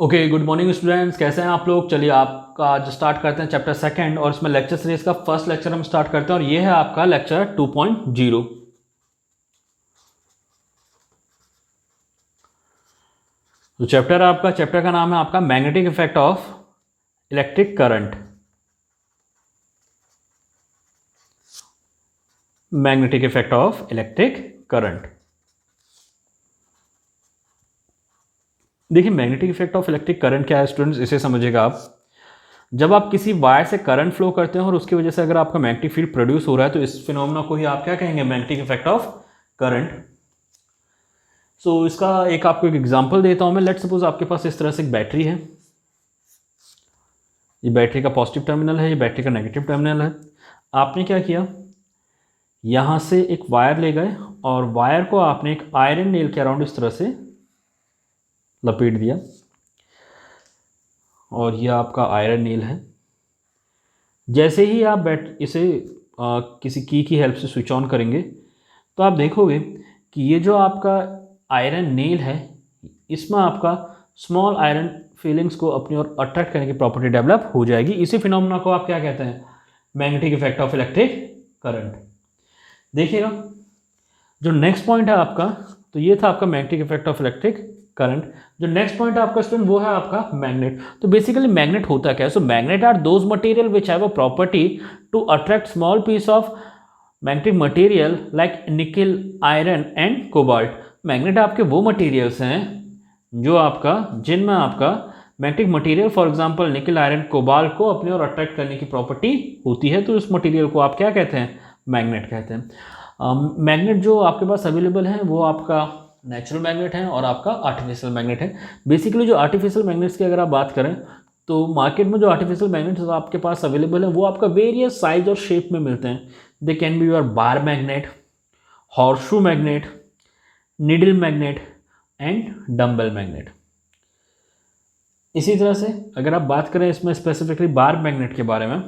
Okay, good morning students. कैसे हैं आप लोग? चलिए आपका आज स्टार्ट करते हैं चैप्टर सेकंड और इसमें लेक्चर सीरीज का फर्स्ट लेक्चर हम स्टार्ट करते हैं और ये है आपका लेक्चर 2.0। तो चैप्टर का नाम है आपका magnetic effect of electric current. Magnetic effect of electric current. देखिए, magnetic effect of electric current क्या है स्टूडेंट्स, इसे समझिएगा आप। जब आप किसी वायर से करंट फ्लो करते हैं और उसकी वजह से अगर आपका मैग्नेटिक फील्ड प्रोड्यूस हो रहा है तो इस फिनोमेना को ही आप क्या कहेंगे? Magnetic effect of current. So इसका आपको एक एग्जांपल देता हूं मैं। लेट सपोज आपके पास इस तरह से एक बैटरी है। ये बैटरी का पॉजिटिव टर्मिनल है, ये बैटरी का नेगेटिव टर्मिनल है। आपने क्या किया, यहां से एक वायर ले गए और वायर को आपने एक आयरन नेल के अराउंड इस तरह से लपेट दिया और यह आपका आयरन नेल है। जैसे ही आप इसे किसी की हेल्प से स्विच ऑन करेंगे तो आप देखोगे कि ये जो आपका आयरन नेल है इसमें आपका स्मॉल आयरन फीलिंग्स को अपनी ओर अट्रैक्ट करने की प्रॉपर्टी डेवलप हो जाएगी। इसी फिनोमेना को आप क्या कहते हैं? Magnetic effect of electric current. देखिएगा, जो नेक्स्ट पॉइंट है आपका, तो ये था आपका magnetic effect of electric current. जो नेक्स्ट पॉइंट है आपका स्टूडेंट वो है आपका मैग्नेट। तो बेसिकली मैग्नेट होता क्या है? So magnet are those material which have a property to attract small piece of magnetic material like nickel, iron and cobalt. Magnet आपके वो मटेरियल्स हैं जो आपका जिनमें आपका magnetic material for example nickel, iron, cobalt को अपनी ओर अट्रैक्ट करने की प्रॉपर्टी होती है। तो इस मटेरियल को आप क्या कहते हैं? मैग्नेट कहते हैं। मैग्नेट जो आपके पास अवेलेबल है वो आपका नेचुरल मैग्नेट है और आपका आर्टिफिशियल मैग्नेट है। बेसिकली जो आर्टिफिशियल मैग्नेट्स की अगर आप बात करें तो मार्केट में जो आर्टिफिशियल मैग्नेट्स आपके पास अवेलेबल है वो आपका वेरियस साइज और शेप में मिलते हैं। They can be your bar magnet, horseshoe magnet, needle magnet and dumbbell magnet. इसी तरह से अगर आप बात करें इसमें स्पेसिफिकली बार मैग्नेट के बारे में,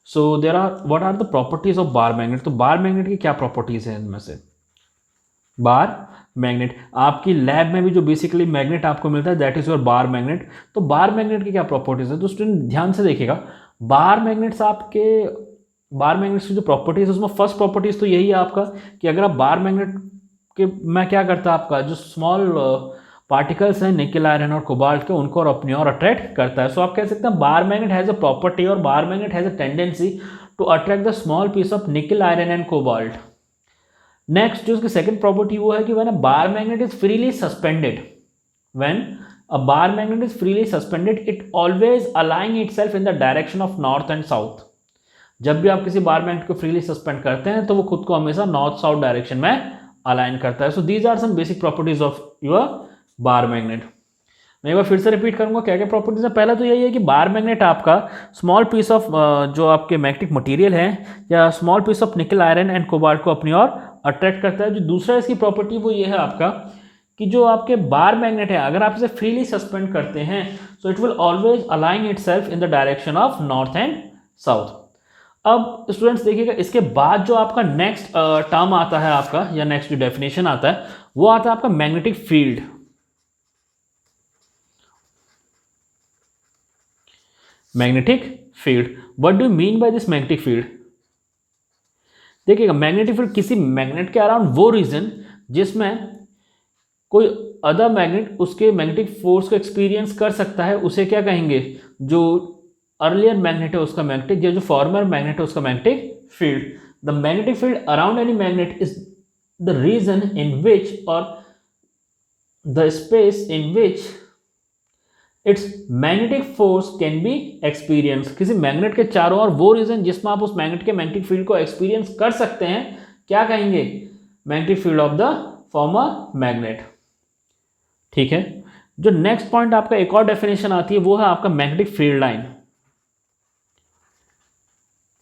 so there are what are the properties of bar magnet. तो बार मैग्नेट की क्या प्रॉपर्टीज हैं? इनमें से बार मैग्नेट, आपकी लैब में भी जो बेसिकली मैग्नेट आपको मिलता है that is your bar magnet. तो बार मैग्नेट की क्या प्रॉपर्टीज है? तो स्टूडेंट ध्यान से देखिएगा, बार मैग्नेट्स की जो प्रॉपर्टीज है उसमें फर्स्ट प्रॉपर्टीज तो यही है आपका कि अगर आप बार मैग्नेट के में क्या करता है आपका जो स्मॉल पार्टिकल्स हैं निकल, आयरन और कोबाल्ट के, उनको और अपनी ओर अट्रैक्ट करता है। सो आप कह सकते हैं bar magnet has a property और bar magnet has a tendency to attract the small piece of nickel, iron and cobalt. Next जो उसकी सेकंड प्रॉपर्टी वो है कि when a bar magnet is freely suspended, when a bar magnet is freely suspended it always aligning itself in the direction of north and south. जब भी आप किसी bar magnet को फ्रीली सस्पेंड करते हैं तो वो खुद को हमेशा नॉर्थ साउथ डायरेक्शन में अलाइन करता है। So these are some basic properties of your bar magnet. मैं एक बार फिर से रिपीट करूंगा क्या क्या प्रॉपर्टीज है। पहला तो यही है कि बार मैग्नेट आपका स्मॉल पीस ऑफ जो आपके मैग्नेटिक मटेरियल है या small piece of nickel, iron and cobalt को अपनी ओर अट्रैक्ट करता है। जो दूसरा इसकी प्रॉपर्टी वो ये है आपका कि जो आपके बार मैग्नेट है अगर आप इसे फ्रीली सस्पेंड करते हैं so it will always align itself in the direction of north and south. अब स्टूडेंट्स देखिएगा, इसके बाद जो आपका नेक्स्ट टर्म आता है आपका या नेक्स्ट जो डेफिनेशन आता है वो आता है आपका magnetic field. Magnetic field, what do you mean by this magnetic field? देखिएगा, मैग्नेटिक फील्ड किसी मैग्नेट के अराउंड वो रीजन जिसमें कोई अदर मैग्नेट उसके मैग्नेटिक फोर्स को एक्सपीरियंस कर सकता है उसे क्या कहेंगे? जो अर्लियर मैग्नेट है उसका मैग्नेटिक, या जो फॉर्मर मैग्नेट है उसका magnetic field. The magnetic field around any magnet is the region in which और the space in which its magnetic force can be experience. किसी मैग्नेट के चारों ओर वो रीजन जिसमें आप उस मैग्नेट के मैग्नेटिक फील्ड को एक्सपीरियंस कर सकते हैं क्या कहेंगे? Magnetic field of the former magnet. ठीक है, जो नेक्स्ट पॉइंट आपका एक और डेफिनेशन आती है वो है आपका magnetic field line.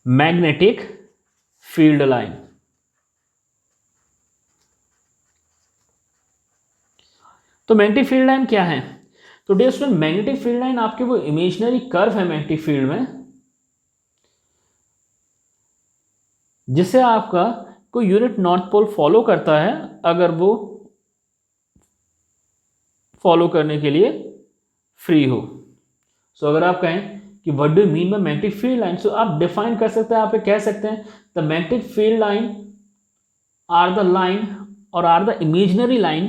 Magnetic field line, तो मैग्नेटिक फील्ड लाइन क्या है? तो dear student, magnetic field line आपके वो इमेजिनरी कर्व है मैग्नेटिक फील्ड में जिसे आपका कोई यूनिट नॉर्थ पोल फॉलो करता है अगर वो फॉलो करने के लिए फ्री हो। सो अगर आप कहें कि what do mean by magnetic field line, so आप डिफाइन कर सकते हैं, आप कह सकते हैं the magnetic field line are the line और are the imaginary line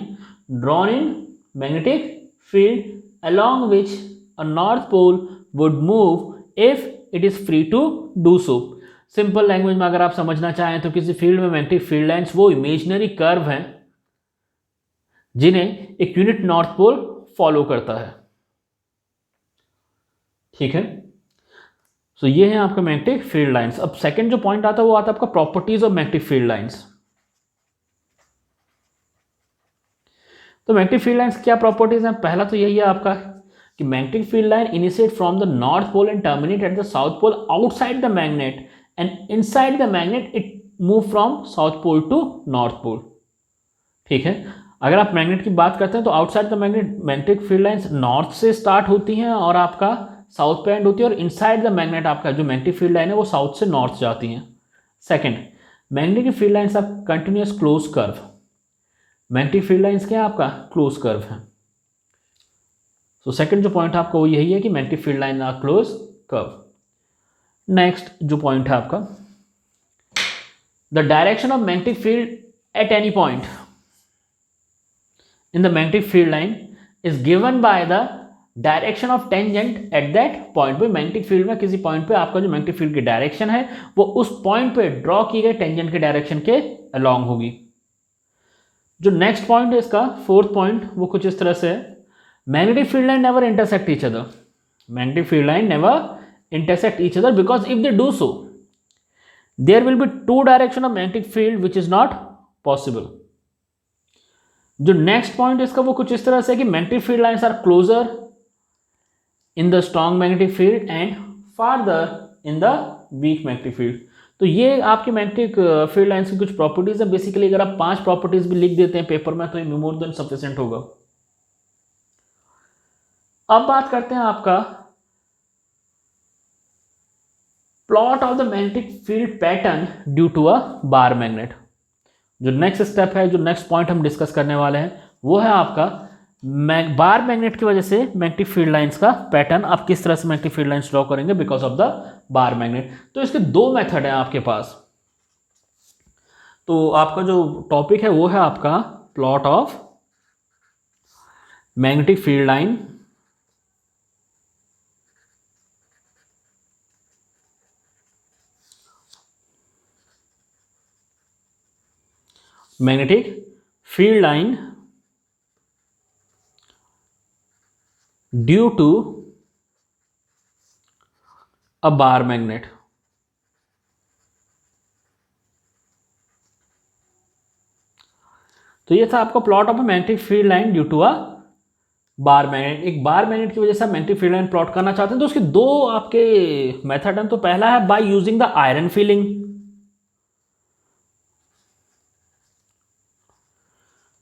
drawn in magnetic field along which a north pole would move if it is free to do so। Simple language में अगर आप समझना चाहें तो किसी field में magnetic field lines वो इमेजिनरी कर्व हैं जिन्हें एक यूनिट नॉर्थ पोल फॉलो करता है। ठीक है, सो ये है आपका मैग्नेटिक फील्ड लाइंस। अब सेकंड जो पॉइंट आता है वो आता है आपका properties of magnetic field lines. तो मैग्नेटिक फील्ड लाइंस क्या प्रॉपर्टीज हैं? पहला तो यही है आपका कि magnetic field line initiate from the north pole and terminate at the south pole outside the magnet and inside the magnet it move from south pole to north pole. ठीक है, अगर आप मैग्नेट की बात करते हैं तो outside the magnet magnetic field lines north से स्टार्ट होती हैं और आपका साउथ पे एंड होती है, और इनसाइड द मैग्नेट आपका जो मैग्नेटिक फील्ड लाइन है वो साउथ से नॉर्थ जाती हैं। Second, magnetic field lines are continuous close curve. Magnetic field lines क्या है आपका? क्लोज कर्व है। सो सेकंड जो पॉइंट आपका वो यही है कि magnetic field line are close curve. Next जो पॉइंट है आपका, the direction of magnetic field at any point in the magnetic field line is given by the direction of tangent at that point। भाई magnetic field में किसी point पे आपका जो magnetic field की डायरेक्शन है वो उस पॉइंट पे ड्रॉ की गई टेंजेंट के डायरेक्शन के अलॉन्ग होगी। जो नेक्स्ट पॉइंट है इसका फोर्थ पॉइंट वो कुछ इस तरह से है, magnetic field line never intersect each other. Magnetic field line never intersect each other because if they do so there will be two direction of magnetic field which is not possible. जो next point इसका वो कुछ इस तरह से है कि magnetic field lines are closer in the strong magnetic field and farther in the weak magnetic field. तो ये आपकी मैग्नेटिक फील्ड लाइंस की कुछ प्रॉपर्टीज है। बेसिकली अगर आप 5 प्रॉपर्टीज भी लिख देते हैं पेपर में तो ये मोर देन सफिशिएंट होगा। अब बात करते हैं आपका plot of the magnetic field pattern due to a bar magnet. जो नेक्स्ट स्टेप है, जो नेक्स्ट पॉइंट हम डिस्कस करने वाले हैं वो है आपका बार मैग्नेट की वजह से मैग्नेटिक फील्ड लाइंस का पैटर्न। आप किस तरह से मैग्नेटिक फील्ड लाइंस ड्रॉ करेंगे because of the bar magnet. तो इसके 2 मेथड है आपके पास। तो आपका जो टॉपिक है वो है आपका plot of magnetic field line magnetic field line due to a bar magnet. तो ये था आपका plot of a magnetic field line due to a bar magnet. एक बार मैग्नेट की वजह से मैग्नेटिक फील्ड लाइन प्लॉट करना चाहते हैं तो उसके 2 आपके मेथड हैं। तो पहला है by using the iron filing.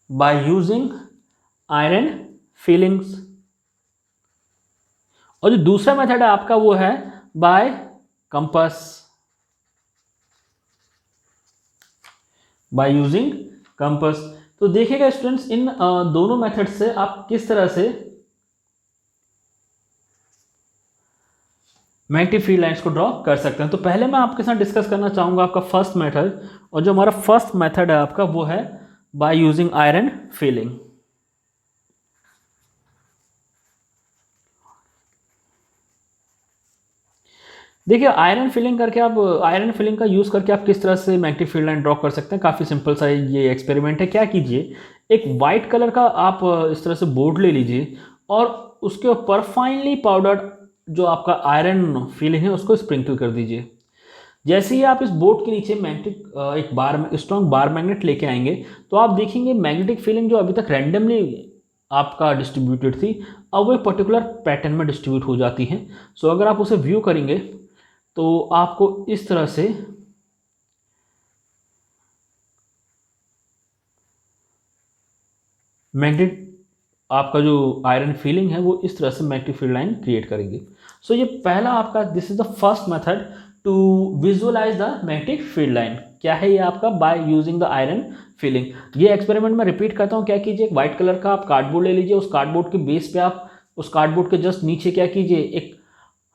By using iron filings. और जो दूसरा मेथड है आपका वो है by compass. By using compass. तो देखिएगा स्टूडेंट्स इन दोनों मेथड से आप किस तरह से मैग्नेटिक फील्ड लाइंस को ड्रॉ कर सकते हैं। तो पहले मैं आपके साथ डिस्कस करना चाहूंगा आपका फर्स्ट मेथड, और जो हमारा फर्स्ट मेथड है आपका वो है बाय यूजिंग आयरन फीलिंग। देखिए आयरन फिलिंग करके आप आयरन फिलिंग का यूज़ करके आप किस तरह से मैग्नेटिक फील्ड लाइन ड्रॉ कर सकते हैं। काफ़ी सिंपल सा ये एक्सपेरिमेंट है। क्या कीजिए, एक वाइट कलर का आप इस तरह से बोर्ड ले लीजिए और उसके ऊपर फाइनली पाउडर्ड जो आपका आयरन फिलिंग है उसको स्प्रिंकल कर दीजिए। जैसे ही आप इस बोर्ड के नीचे मैग्नेटिक एक बार स्ट्रॉन्ग बार मैग्नेट लेके आएंगे तो आप देखेंगे मैग्नेटिक फीलिंग जो अभी तक रैंडमली आपका डिस्ट्रीब्यूटेड थी अब वो एक पर्टिकुलर पैटर्न में डिस्ट्रीब्यूट हो जाती हैं। सो अगर आप उसे व्यू करेंगे तो आपको इस तरह से मैग्नेटिक आपका जो आयरन फीलिंग है वो इस तरह से मैग्नेटिक फील्ड लाइन क्रिएट करेंगे। सो ये पहला आपका this is the first method to visualise the magnetic field line. क्या है ये आपका by using the iron filing. ये एक्सपेरिमेंट में रिपीट करता हूँ। क्या कीजिए, एक व्हाइट कलर का आप कार्डबोर्ड ले लीजिए, उस कार्डबोर्ड के बेस पे आप उस कार्डबोर्ड के जस्ट नीचे क्या कीजिए, एक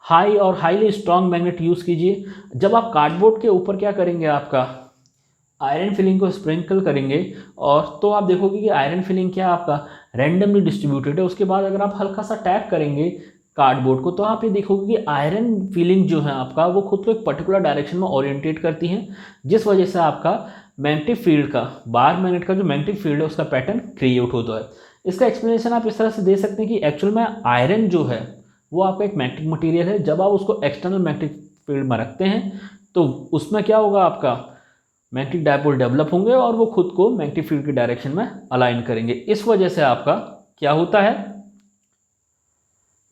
हाई और हाईली स्ट्रॉन्ग मैग्नेट यूज़ कीजिए। जब आप कार्डबोर्ड के ऊपर क्या करेंगे, आपका आयरन फिलिंग को स्प्रिंकल करेंगे, और तो आप देखोगे कि आयरन फिलिंग क्या आपका रैंडमली डिस्ट्रीब्यूटेड है। उसके बाद अगर आप हल्का सा टैप करेंगे कार्डबोर्ड को, तो आप ये देखोगे कि आयरन फिलिंग जो है आपका वो खुद को एक पर्टिकुलर डायरेक्शन में ओरिएंटेट करती है, जिस वजह से आपका मैग्नेटिक फील्ड का, बार मैग्नेट का जो मैग्नेटिक फील्ड है उसका पैटर्न क्रिएट होता है। इसका एक्सप्लेनेशन आप इस तरह से दे सकते हैं कि एक्चुअल में आयरन जो है वो आपका एक मैग्नेटिक मटेरियल है। जब आप उसको एक्सटर्नल मैग्नेटिक फील्ड में रखते हैं तो उसमें क्या होगा, आपका मैग्नेटिक डायपोल डेवलप होंगे और वो खुद को मैग्नेटिक फील्ड की डायरेक्शन में अलाइन करेंगे। इस वजह से आपका क्या होता है,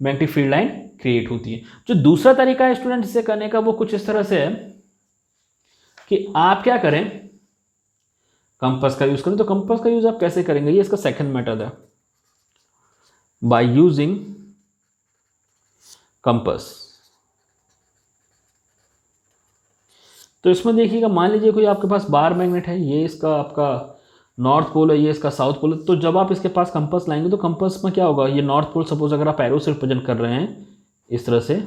मैग्नेटिक फील्ड लाइन क्रिएट होती है। जो दूसरा तरीका है स्टूडेंट इसे करने का, वो कुछ इस तरह से है कि आप क्या करें, कंपास का यूज करें। तो कंपास का यूज आप कैसे करेंगे, ये इसका सेकंड मेथड है, बाय यूजिंग कंपास। तो इसमें देखिएगा, मान लीजिए कोई आपके पास बार मैग्नेट है, ये इसका आपका नॉर्थ पोल है, ये इसका साउथ पोल है। तो जब आप इसके पास कंपास लाएंगे तो कंपास में क्या होगा, ये नॉर्थ पोल सपोज अगर आप एरो से रिप्रेजेंट कर रहे हैं इस तरह से,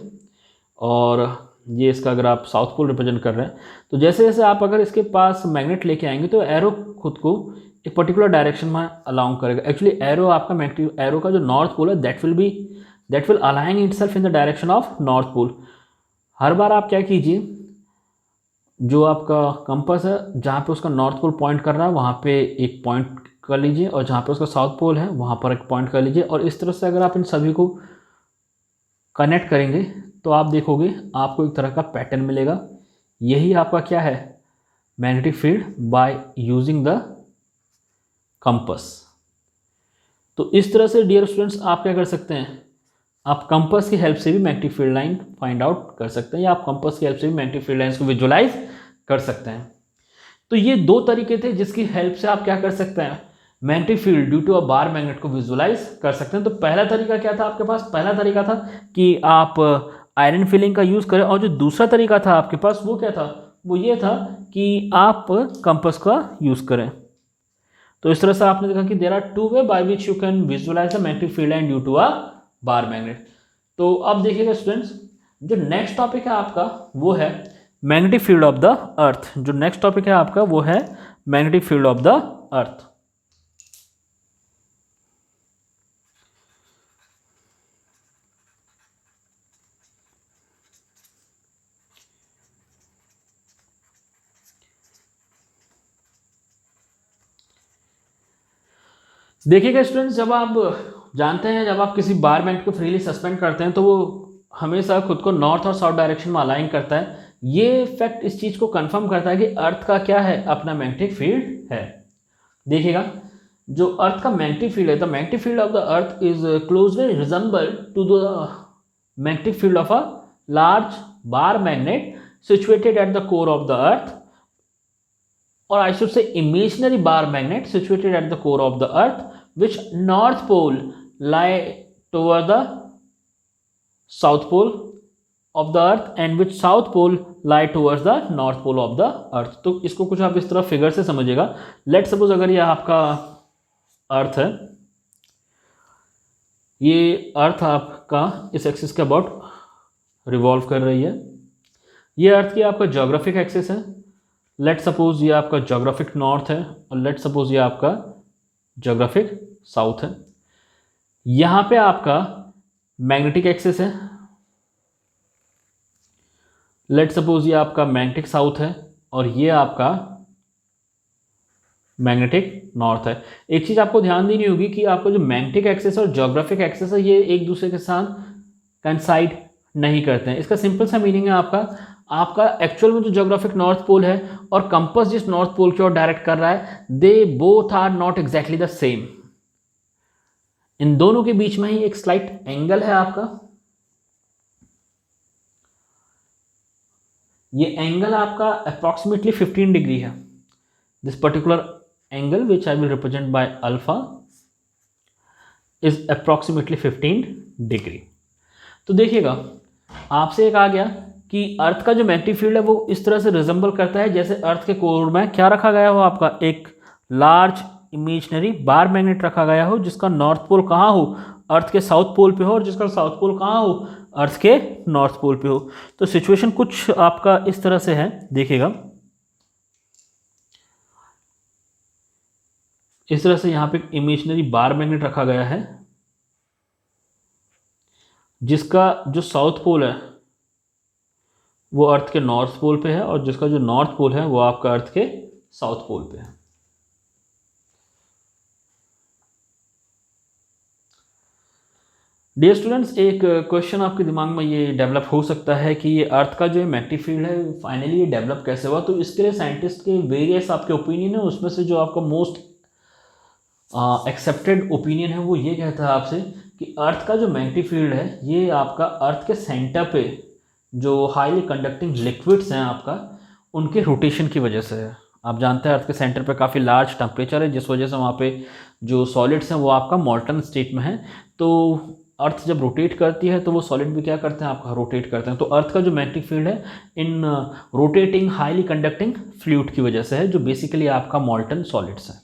और ये इसका अगर आप साउथ पोल रिप्रेजेंट कर रहे हैं, तो जैसे जैसे आप अगर इसके पास मैग्नेट लेके आएंगे तो एरो खुद को एक पर्टिकुलर डायरेक्शन में अलाउ करेगा। एक्चुअली एरो आपका मैग्नेटिक एरो का जो नॉर्थ पोल है that will align itself in the direction of north pole. हर बार आप क्या कीजिए, जो आपका कंपास है जहाँ पे उसका नॉर्थ पोल पॉइंट कर रहा है वहाँ पे एक पॉइंट कर लीजिए, और जहाँ पे उसका साउथ पोल है वहाँ पर एक पॉइंट कर लीजिए। और इस तरह से अगर आप इन सभी को कनेक्ट करेंगे तो आप देखोगे आपको एक तरह का पैटर्न मिलेगा। यही आपका क्या है, magnetic field bye using the compass. तो इस तरह से डियर स्टूडेंट्स आप क्या कर सकते हैं, आप कंपास की हेल्प से भी magnetic field line find out कर सकते हैं, या आप कंपास की हेल्प से भी मैग्नेटिक फील्ड लाइंस को विजुलाइज कर सकते हैं। तो ये दो तरीके थे जिसकी हेल्प से आप क्या कर सकते हैं, magnetic field due to a bar magnet को विजुलाइज कर सकते हैं। तो पहला तरीका क्या था आपके पास, पहला तरीका था कि आप आयरन फिलिंग का यूज़ करें, और जो दूसरा तरीका था आपके पास वो क्या था, वो ये था कि आप कंपास का यूज़ करें। तो इस तरह से आपने देखा कि there are two way by which you can visualise the magnetic field line due to a bar magnet. तो अब देखिएगा स्टूडेंट्स, जो नेक्स्ट टॉपिक है आपका वो है मैग्नेटिक फील्ड ऑफ द अर्थ। जो नेक्स्ट टॉपिक है आपका वो है मैग्नेटिक फील्ड ऑफ द अर्थ। देखिएगा स्टूडेंट्स, जब आप जानते हैं जब आप किसी बार मैग्नेट को फ्रीली सस्पेंड करते हैं तो वो हमेशा खुद को नॉर्थ और साउथ डायरेक्शन में अलाइन करता है। ये फैक्ट इस चीज़ को कंफर्म करता है कि अर्थ का क्या है, अपना मैग्नेटिक फील्ड है। देखिएगा, जो अर्थ का मैग्नेटिक फील्ड है, the magnetic field of the earth is closely resemble to the magnetic field of a large bar magnet situated at the core of the earth, or I should say imaginary bar magnet situated at the core of the earth, which north pole lie toward the south pole of the earth and which south pole lie towards the north pole of the earth। तो इसको कुछ आप इस तरह figure से समझिएगा। Let suppose अगर ये आपका अर्थ है, ये अर्थ आपका इस एक्सिस के अबाउट रिवॉल्व कर रही है, ये अर्थ की आपका ज्योग्राफिक एक्सिस है। लेट सपोज ये आपका ज्योग्राफिक नॉर्थ है और लेट सपोज ये आपका ज्योग्राफिक साउथ है। यहाँ पे आपका मैग्नेटिक एक्सिस है, लेट सपोज ये आपका मैग्नेटिक साउथ है और ये आपका मैग्नेटिक नॉर्थ है। एक चीज़ आपको ध्यान देनी होगी कि आपका जो मैग्नेटिक एक्सिस और ज्योग्राफिक एक्सिस है ये एक दूसरे के साथ कंसाइड नहीं करते हैं। इसका सिंपल सा मीनिंग है आपका एक्चुअल में जो ज्योग्राफिक नॉर्थ पोल है और कंपास जिस नॉर्थ पोल की ओर डायरेक्ट कर रहा है, they both are not exactly the same. इन दोनों के बीच में ही एक स्लाइट एंगल है आपका। ये एंगल आपका अप्रॉक्सीमेटली 15 डिग्री है। This particular angle which I will represent by alpha is approximately 15 degree. तो देखिएगा, आपसे एक आ गया कि अर्थ का जो मैग्नेटिक फील्ड है वो इस तरह से रिजेंबल करता है जैसे अर्थ के कोर में क्या रखा गया हो, आपका एक लार्ज इमेजिनरी बार मैग्नेट रखा गया हो जिसका नॉर्थ पोल कहाँ हो, अर्थ के साउथ पोल पे हो और जिसका साउथ पोल कहाँ हो, अर्थ के नॉर्थ पोल पे हो। तो सिचुएशन कुछ आपका इस तरह से है, देखिएगा इस तरह से यहाँ पे एक इमेजिनरी बार मैग्नेट रखा गया है जिसका जो साउथ पोल है वो अर्थ के नॉर्थ पोल पे है और जिसका जो नॉर्थ पोल है वो आपका अर्थ के साउथ पोल पे है। डियर स्टूडेंट्स, एक क्वेश्चन आपके दिमाग में ये डेवलप हो सकता है कि ये अर्थ का जो मैग्नेटिक फील्ड है फाइनली ये डेवलप कैसे हुआ। तो इसके लिए साइंटिस्ट के वेरियस आपके ओपिनियन है, उसमें से जो आपका मोस्ट एक्सेप्टेड ओपिनियन है वो ये कहता है आपसे कि अर्थ का जो मैग्नेटिक फील्ड है ये आपका अर्थ के सेंटर पे जो हाईली कंडक्टिंग लिक्विड्स हैं आपका उनके रोटेशन की वजह से है। आप जानते हैं अर्थ के सेंटर पे काफ़ी लार्ज टेम्परेचर है जिस वजह से वहाँ पे जो सॉलिड्स हैं वो आपका मॉल्टन स्टेट में है। तो अर्थ जब रोटेट करती है तो वो सॉलिड भी क्या करते हैं, आपका रोटेट करते हैं। तो अर्थ का जो मैग्नेटिक फील्ड है in rotating highly conducting fluid की वजह से है जो बेसिकली आपका मॉल्टन सॉलिड्स है।